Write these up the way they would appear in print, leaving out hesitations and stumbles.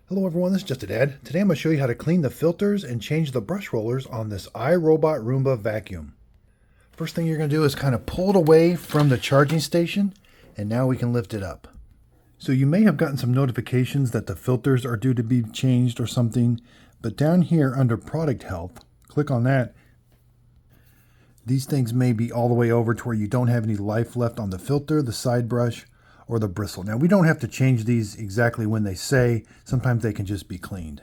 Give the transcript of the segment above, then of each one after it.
Hello everyone, this is Just a Dad. Today I'm going to show you how to clean the filters and change the brush rollers on this iRobot Roomba vacuum. First thing you're going to do is kind of pull it away from the charging station, and now we can lift it up. So you may have gotten some notifications that the filters are due to be changed or something, but down here under Product Health, click on that. These things may be all the way over to where you don't have any life left on the filter, the side brush, or the bristle. Now we don't have to change these exactly when they say. Sometimes they can just be cleaned.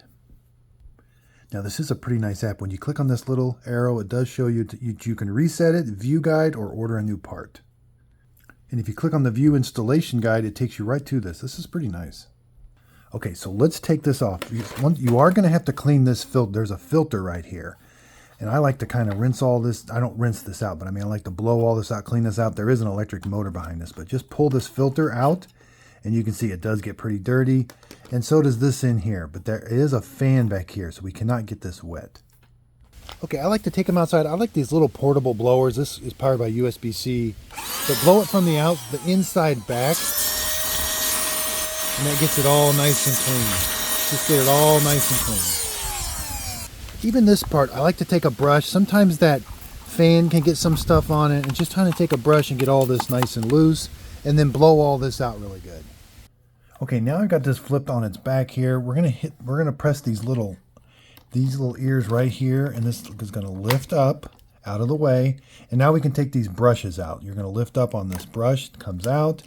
Now this is a pretty nice app. When you click on this little arrow, it does show you you can reset it, view guide, or order a new part. And if you click on the view installation guide, it takes you right to this. This is pretty nice. Okay, so let's take this off. You are going to have to clean this filter. There's a filter right here. And I like to kind of rinse all this. I don't rinse this out, but I mean, I like to blow all this out, clean this out. There is an electric motor behind this, but just pull this filter out and you can see it does get pretty dirty. And so does this in here, but there is a fan back here, so we cannot get this wet. Okay, I like to take them outside. I like these little portable blowers. This is powered by USB-C, but blow it from the inside back, and that gets it all nice and clean. Just get it all nice and clean. Even this part, I like to take a brush. Sometimes that fan can get some stuff on it, and just trying to take a brush and get all this nice and loose, and then blow all this out really good. Okay, now I've got this flipped on its back here. We're gonna press these little ears right here, and this is gonna lift up out of the way. And now we can take these brushes out. You're gonna lift up on this brush, it comes out,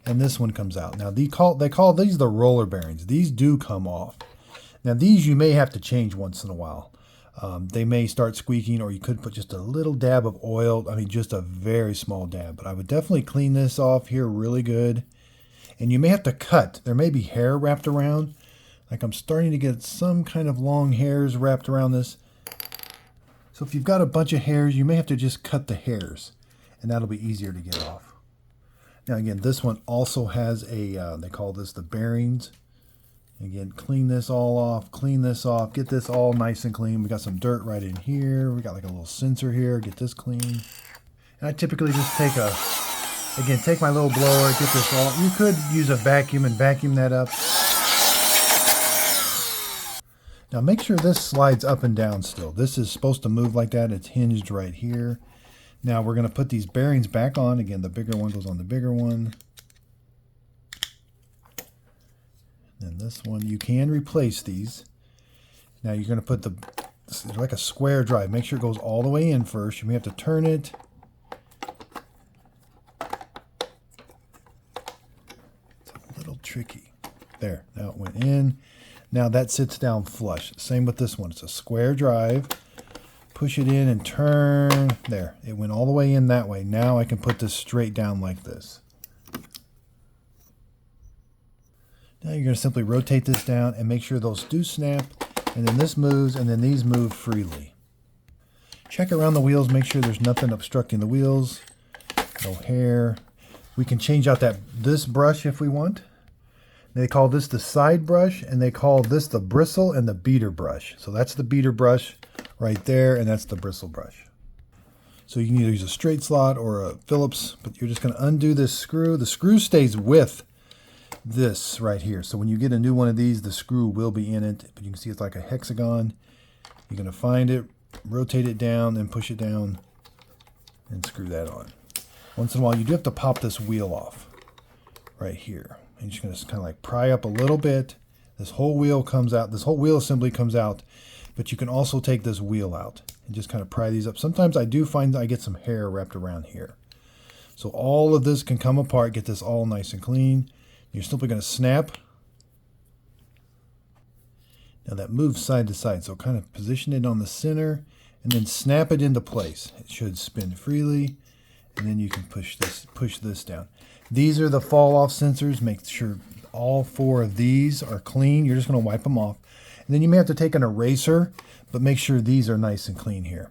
and this one comes out. Now they call these the roller bearings. These do come off. Now these you may have to change once in a while. They may start squeaking, or you could put just a little dab of oil. I mean, just a very small dab. But I would definitely clean this off here really good. And you may have to cut. There may be hair wrapped around. Like I'm starting to get some kind of long hairs wrapped around this. So if you've got a bunch of hairs, you may have to just cut the hairs. And that'll be easier to get off. Now again, this one also has a, they call this the bearings. Again, clean this all off, get this all nice and clean. We got some dirt right in here. We got like a little sensor here, get this clean. And I typically just take my little blower, get this all. You could use a vacuum and vacuum that up. Now make sure this slides up and down still. This is supposed to move like that. It's hinged right here. Now we're going to put these bearings back on. Again, the bigger one goes on the bigger one. And this one, you can replace these. Now you're going to put like a square drive. Make sure it goes all the way in first. You may have to turn it. It's a little tricky. There, now it went in. Now that sits down flush. Same with this one. It's a square drive. Push it in and turn. There, it went all the way in that way. Now I can put this straight down like this. Now you're going to simply rotate this down and make sure those do snap, and then this moves, and then these move freely. Check around the wheels, make sure there's nothing obstructing the wheels, no hair. We can change out this brush if we want. They call this the side brush, and they call this the bristle and the beater brush. So that's the beater brush right there, and that's the bristle brush. So you can either use a straight slot or a Phillips, but you're just going to undo this screw. The screw stays with this right here. So when you get a new one of these, the screw will be in it, but you can see it's like a hexagon. You're going to find it, rotate it down, then push it down and screw that on. Once in a while, you do have to pop this wheel off right here. And you're just going to kind of like pry up a little bit. This whole wheel comes out. This whole wheel assembly comes out, but you can also take this wheel out and just kind of pry these up. Sometimes I do find that I get some hair wrapped around here. So all of this can come apart, get this all nice and clean. You're simply going to snap. Now that moves side to side, so kind of position it on the center and then snap it into place. It should spin freely, and then you can push this down. These are the fall off sensors. Make sure all 4 of these are clean. You're just going to wipe them off. And then you may have to take an eraser, but make sure these are nice and clean here.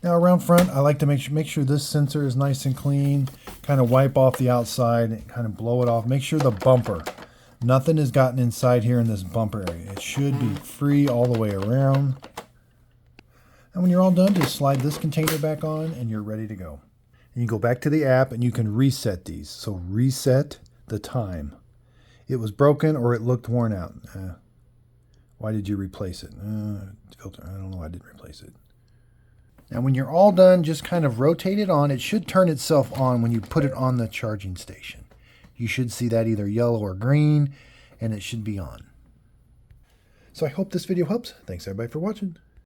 Now around front, I like to make sure this sensor is nice and clean. Kind of wipe off the outside and kind of blow it off. Make sure the bumper, nothing has gotten inside here in this bumper area. It should be free all the way around. And when you're all done, just slide this container back on and you're ready to go. And you go back to the app and you can reset these. So reset the time. it was broken or it looked worn out. Why did you replace it? Filter. I don't know why I didn't replace it. Now when you're all done, just kind of rotate it on. It should turn itself on when you put it on the charging station. You should see that either yellow or green, and it should be on. So I hope this video helps. Thanks everybody for watching.